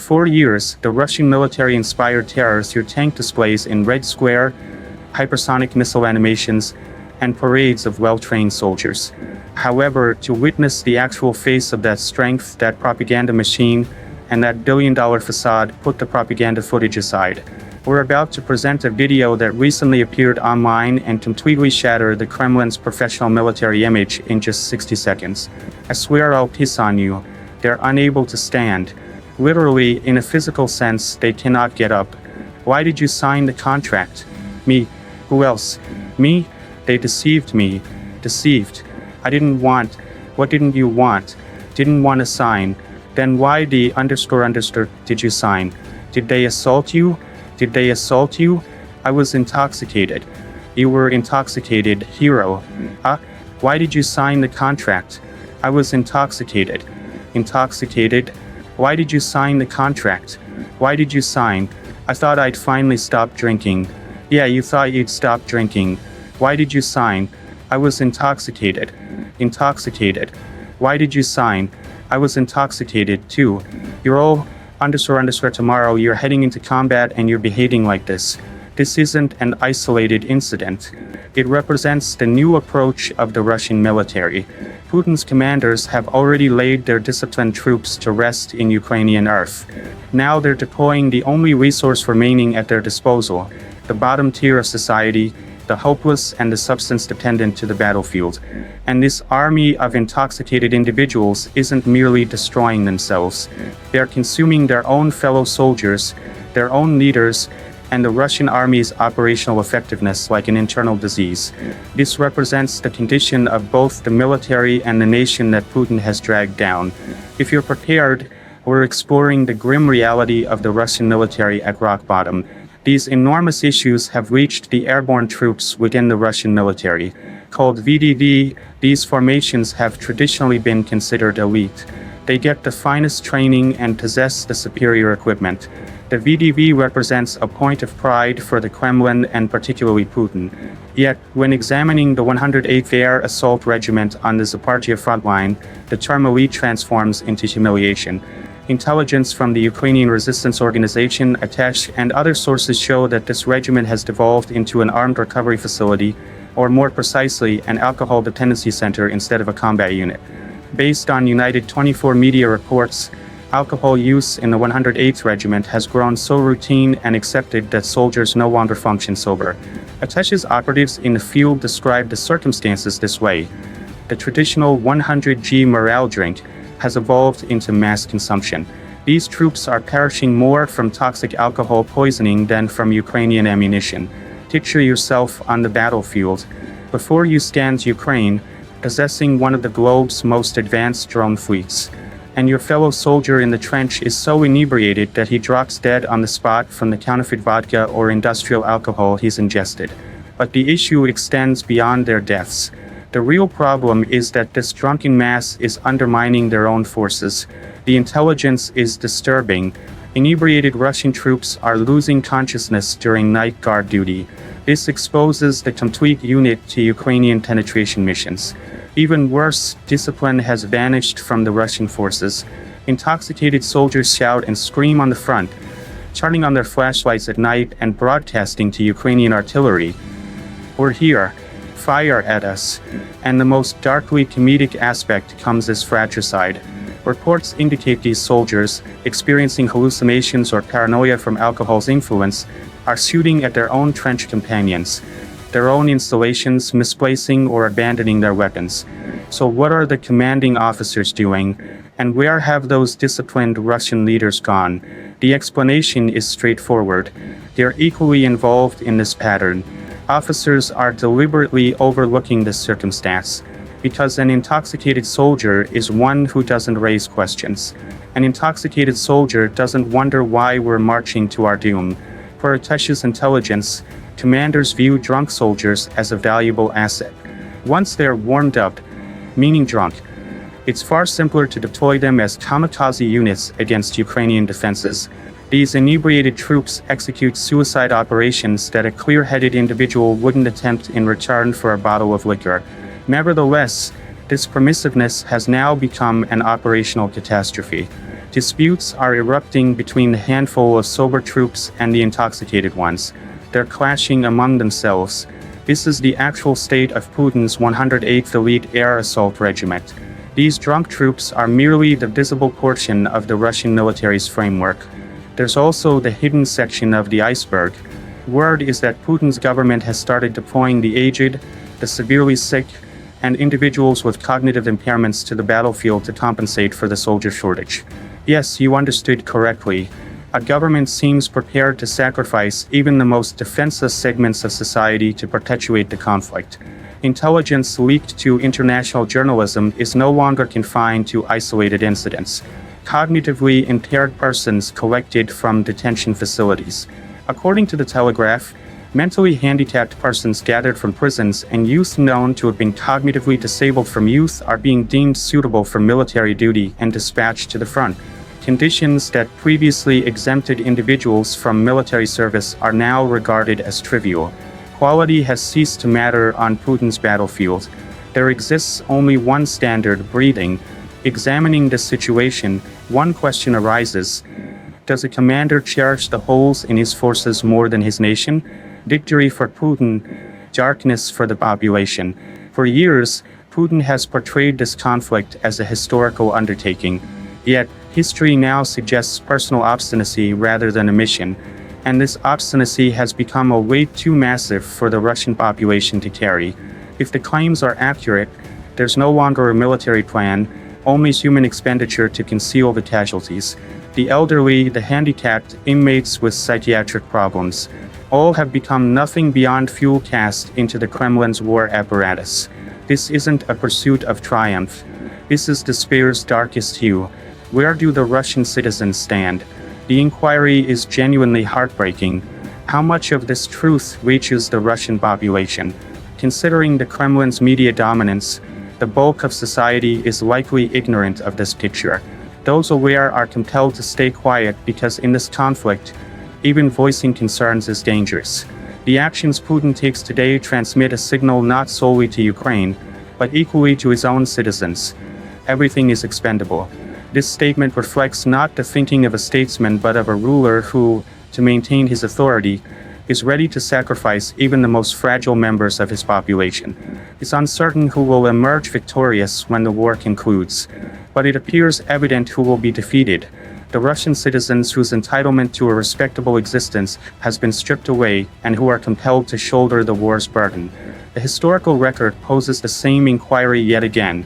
4 years, the Russian military inspired terror through tank displays in Red Square, hypersonic missile animations, and parades of well-trained soldiers. However, to witness the actual face of that strength, that propaganda machine, and that billion-dollar facade, put the propaganda footage aside. We're about to present a video that recently appeared online and completely shattered the Kremlin's professional military image in just 60 seconds. I swear I'll piss on you. They're unable to stand. Literally, in a physical sense, they cannot get up. Why did you sign the contract? Me. Who else? Me? They deceived me. Deceived. I didn't want. What didn't you want? Didn't want to sign. Then why the _ did you sign? Did they assault you? Did they assault you? I was intoxicated. You were intoxicated, hero. Why did you sign the contract? I was intoxicated. Intoxicated? Why did you sign the contract? Why did you sign? I thought I'd finally stop drinking. Yeah, you thought you'd stop drinking. Why did you sign? I was intoxicated. Intoxicated. Why did you sign? I was intoxicated too. You're all _ tomorrow you're heading into combat and you're behaving like this. This isn't an isolated incident. It represents the new approach of the Russian military. Putin's commanders have already laid their disciplined troops to rest in Ukrainian earth. Now they're deploying the only resource remaining at their disposal, the bottom tier of society, the hopeless and the substance dependent to the battlefield. And this army of intoxicated individuals isn't merely destroying themselves. They're consuming their own fellow soldiers, their own leaders, and the Russian army's operational effectiveness like an internal disease. This represents the condition of both the military and the nation that Putin has dragged down. If you're prepared, we're exploring the grim reality of the Russian military at rock bottom. These enormous issues have reached the airborne troops within the Russian military. Called VDV, these formations have traditionally been considered elite. They get the finest training and possess the superior equipment. The VDV represents a point of pride for the Kremlin and particularly Putin. Yet, when examining the 108th Air Assault Regiment on the Zaporozhye frontline, the term elite transforms into humiliation. Intelligence from the Ukrainian Resistance Organization, ATESH, and other sources show that this regiment has devolved into an armed recovery facility, or more precisely, an alcohol dependency center instead of a combat unit. Based on United 24 media reports, alcohol use in the 108th Regiment has grown so routine and accepted that soldiers no longer function sober. ATESH's operatives in the field describe the circumstances this way. The traditional 100g morale drink has evolved into mass consumption. These troops are perishing more from toxic alcohol poisoning than from Ukrainian ammunition. Picture yourself on the battlefield. Before you stands Ukraine, possessing one of the globe's most advanced drone fleets. And your fellow soldier in the trench is so inebriated that he drops dead on the spot from the counterfeit vodka or industrial alcohol he's ingested. But the issue extends beyond their deaths. The real problem is that this drunken mass is undermining their own forces. The intelligence is disturbing. Inebriated Russian troops are losing consciousness during night guard duty. This exposes the complete unit to Ukrainian penetration missions. Even worse, discipline has vanished from the Russian forces. Intoxicated soldiers shout and scream on the front, turning on their flashlights at night and broadcasting to Ukrainian artillery. We're here. Fire at us. And the most darkly comedic aspect comes as fratricide. Reports indicate these soldiers, experiencing hallucinations or paranoia from alcohol's influence, are shooting at their own trench companions, their own installations, misplacing or abandoning their weapons. So what are the commanding officers doing? And where have those disciplined Russian leaders gone? The explanation is straightforward. They're equally involved in this pattern. Officers are deliberately overlooking this circumstance, because an intoxicated soldier is one who doesn't raise questions. An intoxicated soldier doesn't wonder why we're marching to our doom. For ATESH's intelligence, commanders view drunk soldiers as a valuable asset. Once they're warmed up, meaning drunk, it's far simpler to deploy them as kamikaze units against Ukrainian defenses. These inebriated troops execute suicide operations that a clear-headed individual wouldn't attempt in return for a bottle of liquor. Nevertheless, this permissiveness has now become an operational catastrophe. Disputes are erupting between the handful of sober troops and the intoxicated ones. They're clashing among themselves. This is the actual state of Putin's 108th Elite Air Assault Regiment. These drunk troops are merely the visible portion of the Russian military's framework. There's also the hidden section of the iceberg. Word is that Putin's government has started deploying the aged, the severely sick, and individuals with cognitive impairments to the battlefield to compensate for the soldier shortage. Yes, you understood correctly. A government seems prepared to sacrifice even the most defenseless segments of society to perpetuate the conflict. Intelligence leaked to international journalism is no longer confined to isolated incidents. Cognitively impaired persons collected from detention facilities. According to the Telegraph, mentally handicapped persons gathered from prisons and youth known to have been cognitively disabled from youth are being deemed suitable for military duty and dispatched to the front. Conditions that previously exempted individuals from military service are now regarded as trivial. Quality has ceased to matter on Putin's battlefield. There exists only one standard: breathing. Examining this situation, one question arises. Does a commander cherish the holes in his forces more than his nation? Victory for Putin, darkness for the population. For years, Putin has portrayed this conflict as a historical undertaking. Yet, history now suggests personal obstinacy rather than a mission. And this obstinacy has become a weight too massive for the Russian population to carry. If the claims are accurate, there's no longer a military plan, only human expenditure to conceal the casualties. The elderly, the handicapped, inmates with psychiatric problems, all have become nothing beyond fuel cast into the Kremlin's war apparatus. This isn't a pursuit of triumph. This is despair's darkest hue. Where do the Russian citizens stand? The inquiry is genuinely heartbreaking. How much of this truth reaches the Russian population? Considering the Kremlin's media dominance, the bulk of society is likely ignorant of this picture. Those aware are compelled to stay quiet because in this conflict, even voicing concerns is dangerous. The actions Putin takes today transmit a signal not solely to Ukraine, but equally to his own citizens. Everything is expendable. This statement reflects not the thinking of a statesman but of a ruler who, to maintain his authority, is ready to sacrifice even the most fragile members of his population. It's uncertain who will emerge victorious when the war concludes, but it appears evident who will be defeated. The Russian citizens whose entitlement to a respectable existence has been stripped away and who are compelled to shoulder the war's burden. The historical record poses the same inquiry yet again.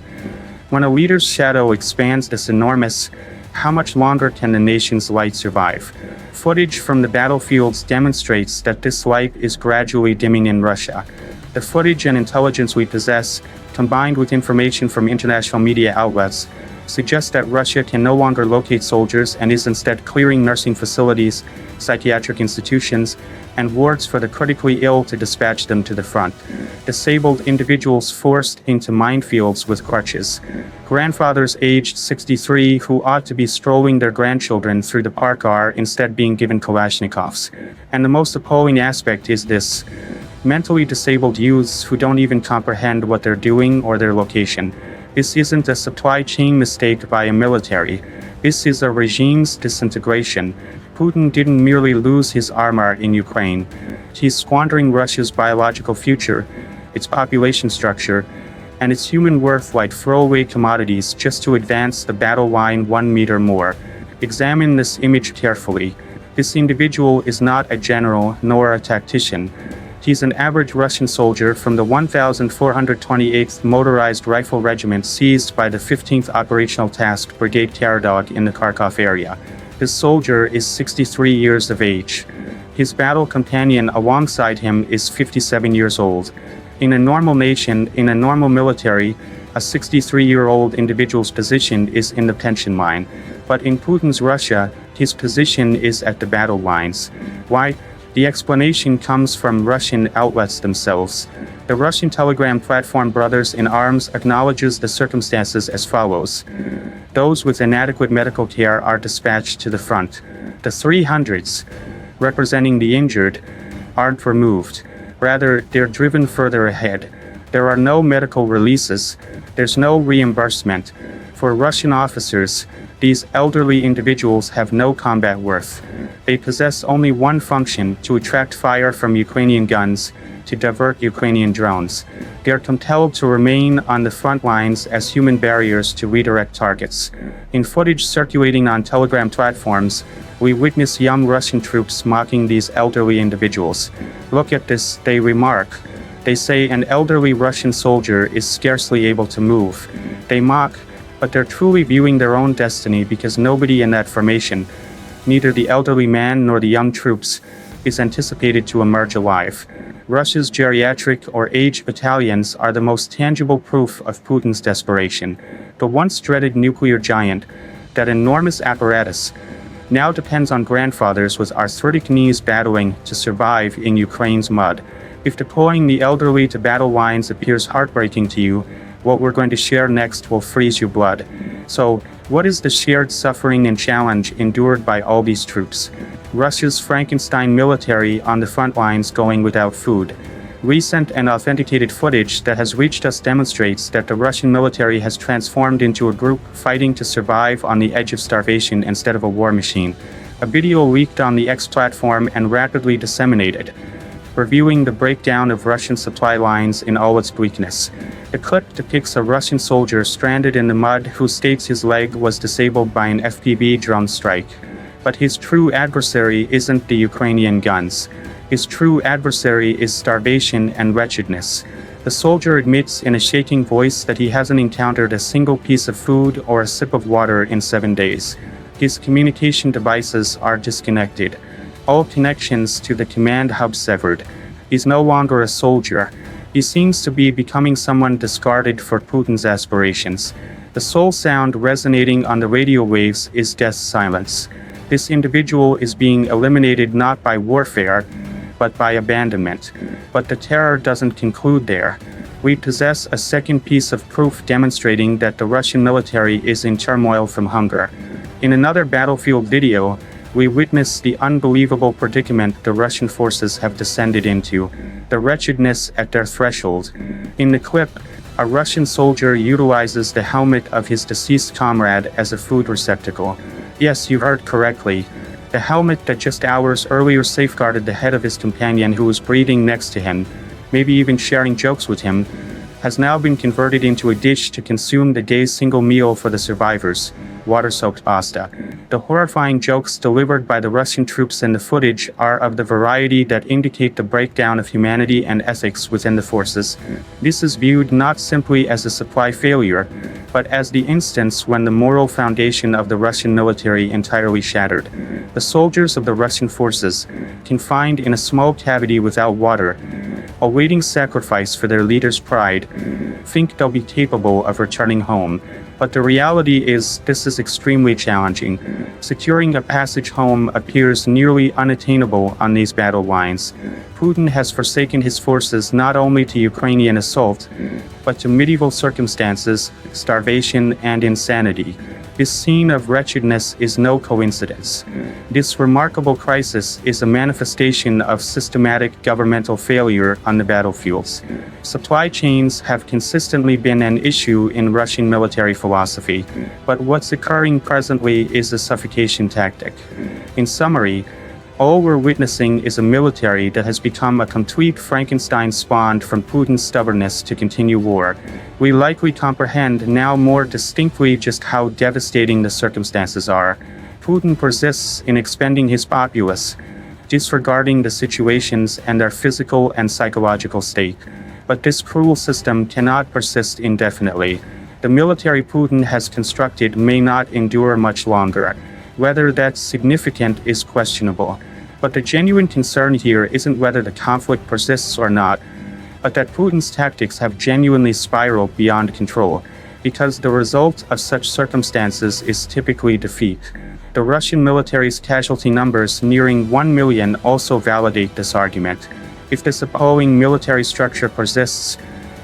When a leader's shadow expands this enormous, how much longer can the nation's light survive? Footage from the battlefields demonstrates that this light is gradually dimming in Russia. The footage and intelligence we possess, combined with information from international media outlets, suggests that Russia can no longer locate soldiers and is instead clearing nursing facilities, psychiatric institutions, and wards for the critically ill to dispatch them to the front. Disabled individuals forced into minefields with crutches. Grandfathers aged 63 who ought to be strolling their grandchildren through the park are instead being given Kalashnikovs. And the most appalling aspect is this: mentally disabled youths who don't even comprehend what they're doing or their location. This isn't a supply chain mistake by a military. This is a regime's disintegration. Putin didn't merely lose his armor in Ukraine. He's squandering Russia's biological future, its population structure, and its human worth like throwaway commodities just to advance the battle line 1 meter more. Examine this image carefully. This individual is not a general nor a tactician. He's an average Russian soldier from the 1428th Motorized Rifle Regiment seized by the 15th Operational Task Brigade Karadog in the Kharkov area. This soldier is 63 years of age. His battle companion alongside him is 57 years old. In a normal nation, in a normal military, a 63-year-old individual's position is in the pension line. But in Putin's Russia, his position is at the battle lines. Why? The explanation comes from Russian outlets themselves. The Russian Telegram platform Brothers in Arms acknowledges the circumstances as follows. Those with inadequate medical care are dispatched to the front. The 300s, representing the injured, aren't removed. Rather, they're driven further ahead. There are no medical releases. There's no reimbursement. For Russian officers, These elderly individuals have no combat worth. They possess only one function: to attract fire from Ukrainian guns, to divert Ukrainian drones. They are compelled to remain on the front lines as human barriers to redirect targets. In footage circulating on Telegram platforms, we witness young Russian troops mocking these elderly individuals. "Look at this," they remark. They say an elderly Russian soldier is scarcely able to move. They mock, but they're truly viewing their own destiny, because nobody in that formation, neither the elderly man nor the young troops, is anticipated to emerge alive. Russia's geriatric or age battalions are the most tangible proof of Putin's desperation. The once dreaded nuclear giant, that enormous apparatus, now depends on grandfathers with arthritic knees battling to survive in Ukraine's mud. If deploying the elderly to battle lines appears heartbreaking to you, what we're going to share next will freeze your blood. So, what is the shared suffering and challenge endured by all these troops? Russia's Frankenstein military on the front lines going without food. Recent and authenticated footage that has reached us demonstrates that the Russian military has transformed into a group fighting to survive on the edge of starvation instead of a war machine. A video leaked on the X platform and rapidly disseminated, reviewing the breakdown of Russian supply lines in all its bleakness. The clip depicts a Russian soldier stranded in the mud who states his leg was disabled by an FPV drone strike. But his true adversary isn't the Ukrainian guns. His true adversary is starvation and wretchedness. The soldier admits in a shaking voice that he hasn't encountered a single piece of food or a sip of water in 7 days. His communication devices are disconnected. All connections to the command hub severed. He's no longer a soldier. He seems to be becoming someone discarded for Putin's aspirations. The sole sound resonating on the radio waves is death's silence. This individual is being eliminated not by warfare, but by abandonment. But the terror doesn't conclude there. We possess a second piece of proof demonstrating that the Russian military is in turmoil from hunger. In another battlefield video, we witness the unbelievable predicament the Russian forces have descended into, the wretchedness at their threshold. In the clip, a Russian soldier utilizes the helmet of his deceased comrade as a food receptacle. Yes, you heard correctly. The helmet that just hours earlier safeguarded the head of his companion who was breathing next to him, maybe even sharing jokes with him, has now been converted into a dish to consume the day's single meal for the survivors: water-soaked pasta. The horrifying jokes delivered by the Russian troops in the footage are of the variety that indicate the breakdown of humanity and ethics within the forces. This is viewed not simply as a supply failure, but as the instance when the moral foundation of the Russian military entirely shattered. The soldiers of the Russian forces, confined in a small cavity without water, awaiting sacrifice for their leader's pride, think they'll be capable of returning home. But the reality is, this is extremely challenging. Securing a passage home appears nearly unattainable on these battle lines. Putin has forsaken his forces not only to Ukrainian assault, but to medieval circumstances, starvation, and insanity. This scene of wretchedness is no coincidence. This remarkable crisis is a manifestation of systematic governmental failure on the battlefields. Supply chains have consistently been an issue in Russian military philosophy, but what's occurring presently is a suffocation tactic. In summary, all we're witnessing is a military that has become a complete Frankenstein spawned from Putin's stubbornness to continue war. We likely comprehend now more distinctly just how devastating the circumstances are. Putin persists in expending his populace, disregarding the situations and their physical and psychological state. But this cruel system cannot persist indefinitely. The military Putin has constructed may not endure much longer. Whether that's significant is questionable. But the genuine concern here isn't whether the conflict persists or not, but that Putin's tactics have genuinely spiraled beyond control, because the result of such circumstances is typically defeat. The Russian military's casualty numbers nearing 1 million also validate this argument. If this appalling military structure persists,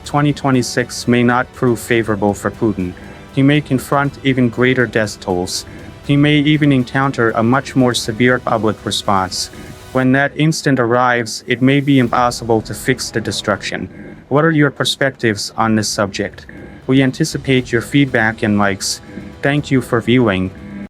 2026 may not prove favorable for Putin. He may confront even greater death tolls. He may even encounter a much more severe public response. When that instant arrives, it may be impossible to fix the destruction. What are your perspectives on this subject? We anticipate your feedback and likes. Thank you for viewing.